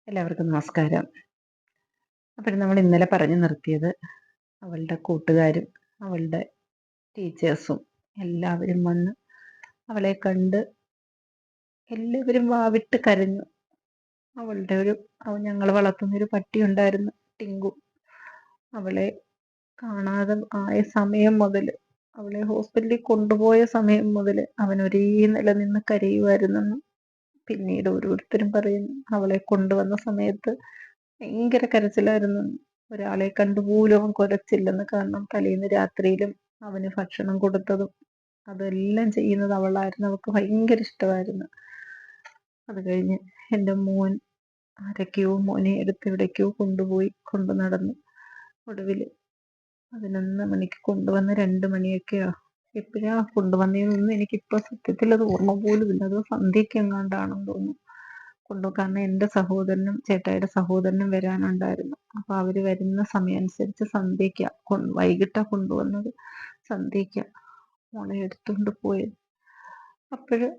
എല്ലാവർക്കും നമസ്കാരം. അപ്പോൾ നമ്മൾ ഇന്നലെ പറഞ്ഞു നിർത്തിയത് അവളുടെ കൂട്ടുകാരും അവളുടെ ടീച്ചേഴ്സും എല്ലാവരും വന്ന് അവളെ കണ്ട് എല്ലാവരും വാവിട്ട് കരഞ്ഞു. ഞങ്ങൾ വളർത്തുന്നൊരു പട്ടി ഉണ്ടായിരുന്നു, ടിങ്കു. അവളെ കാണാതെ ആയ സമയം മുതൽ, അവളെ ഹോസ്പിറ്റലിൽ കൊണ്ടുപോയ സമയം മുതൽ അവൻ ഒരേ നിലനിന്ന് കരയുമായിരുന്നെന്ന് പിന്നീട് ഓരോരുത്തരും പറയുന്നു. അവളെ കൊണ്ടുവന്ന സമയത്ത് ഭയങ്കര കരച്ചിലായിരുന്നു. ഒരാളെ കണ്ടുപോലും അവൻ കുരച്ചില്ലെന്ന്. കാരണം തലേന്ന് രാത്രിയിലും അവന് ഭക്ഷണം കൊടുത്തതും അതെല്ലാം ചെയ്യുന്നത് അവളായിരുന്നു. അവൾക്ക് ഭയങ്കര ഇഷ്ടമായിരുന്നു. അത് കഴിഞ്ഞ് എൻ്റെ മോൻ ആരൊക്കെയോ മോനെ എടുത്ത് എവിടേക്കോ കൊണ്ടു നടന്നു. ഒടുവിൽ 11 മണിക്ക് കൊണ്ടുവന്ന് 2 മണിയൊക്കെയാ. എപ്പോഴാ കൊണ്ടുവന്നതെന്നൊന്നും എനിക്കിപ്പോൾ സത്യത്തിൽ അത് ഓർമ്മ പോലും ഇല്ല. അത് സന്ധ്യയ്ക്ക് എങ്ങാണ്ടാണെന്ന് തോന്നുന്നു കാരണം എൻ്റെ സഹോദരനും ചേട്ടായിയുടെ സഹോദരനും വരാനുണ്ടായിരുന്നു. അപ്പൊ അവര് വരുന്ന സമയം അനുസരിച്ച് വൈകിട്ടാ കൊണ്ടുവന്നത്. സന്ധ്യയ്ക്ക മോളെ എടുത്തുകൊണ്ട് പോയത്. അപ്പോഴ്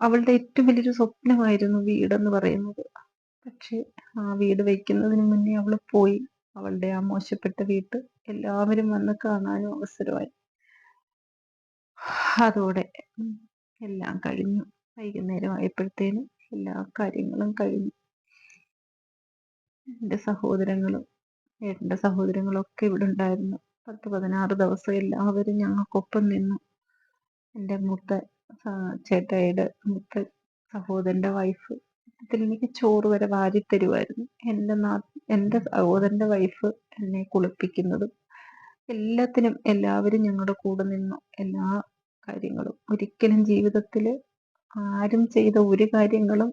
അവളുടെ ഏറ്റവും വലിയൊരു സ്വപ്നമായിരുന്നു വീടെന്ന് പറയുന്നത്. പക്ഷെ ആ വീട് വയ്ക്കുന്നതിന് മുന്നേ അവള് പോയി. അവളുടെ ആ മോശപ്പെട്ട വീട്ട് എല്ലാവരും വന്ന് കാണാനും അവസരമായി. അതോടെ എല്ലാം കഴിഞ്ഞു. വൈകുന്നേരം ആയപ്പോഴത്തേനും എല്ലാ കാര്യങ്ങളും കഴിഞ്ഞു. എൻ്റെ സഹോദരങ്ങളും ഏട്ടൻ്റെ സഹോദരങ്ങളും ഒക്കെ ഇവിടെ ഉണ്ടായിരുന്നു. 10-16 ദിവസം എല്ലാവരും ഞങ്ങൾക്കൊപ്പം നിന്നു. എൻ്റെ ചേട്ടായിയുടെ മൂത്ത സഹോദരൻ്റെ വൈഫ് എനിക്ക് ചോറ് വരെ വാരി തരുമായിരുന്നു. എൻ്റെ സഹോദരൻ്റെ വൈഫ് എന്നെ കുളിപ്പിക്കുന്നതും എല്ലാത്തിനും എല്ലാവരും ഞങ്ങളുടെ കൂടെ നിന്നു. എല്ലാ കാര്യങ്ങളും ഒരിക്കലും ജീവിതത്തിൽ ആരും ചെയ്ത ഒരു കാര്യങ്ങളും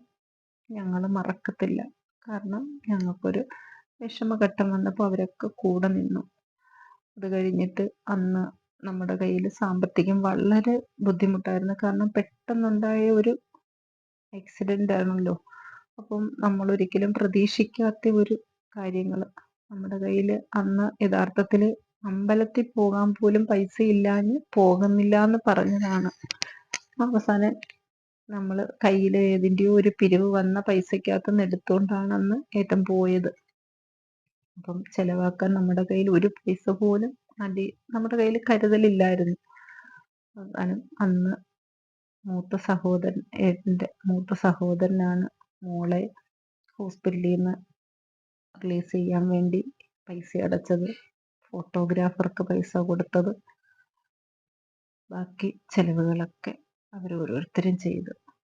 ഞങ്ങൾ മറക്കത്തില്ല. കാരണം ഞങ്ങൾക്കൊരു വിഷമഘട്ടം വന്നപ്പോൾ അവരൊക്കെ കൂടെ നിന്നു. അത് കഴിഞ്ഞിട്ട് അന്ന് നമ്മുടെ കയ്യിൽ സാമ്പത്തികം വളരെ ബുദ്ധിമുട്ടായിരുന്നു. കാരണം പെട്ടെന്നുണ്ടായ ഒരു ആക്സിഡന്റ് ആണല്ലോ. അപ്പം നമ്മൾ ഒരിക്കലും പ്രതീക്ഷിക്കാത്ത ഒരു കാര്യങ്ങൾ നമ്മുടെ കയ്യിൽ അന്ന് യഥാർത്ഥത്തിൽ അമ്പലത്തിൽ പോകാൻ പോലും പൈസ ഇല്ലാഞ്ഞ് പോകുന്നില്ല എന്ന് പറഞ്ഞതാണ്. അവസാനം നമ്മൾ കയ്യിൽ ഏതിൻ്റെയോ ഒരു പിരിവ് വന്ന പൈസക്കകത്ത് നിന്ന് എടുത്തുകൊണ്ടാണ് അന്ന് ഏട്ടൻ പോയത്. അപ്പം ചെലവാക്കാൻ നമ്മുടെ കയ്യിൽ ഒരു പൈസ പോലും നമ്മുടെ കയ്യിൽ കരുതലില്ലായിരുന്നു. അവസാനം അന്ന് ഏട്ടൻ്റെ മൂത്ത സഹോദരനാണ് മോളെ ഹോസ്പിറ്റലിൽ നിന്ന് റിലീസ് ചെയ്യാൻ വേണ്ടി പൈസ അടച്ചത്, ഫോട്ടോഗ്രാഫർക്ക് പൈസ കൊടുത്തത്, ബാക്കി ചെലവുകളൊക്കെ അവരോരോരുത്തരും ചെയ്തു.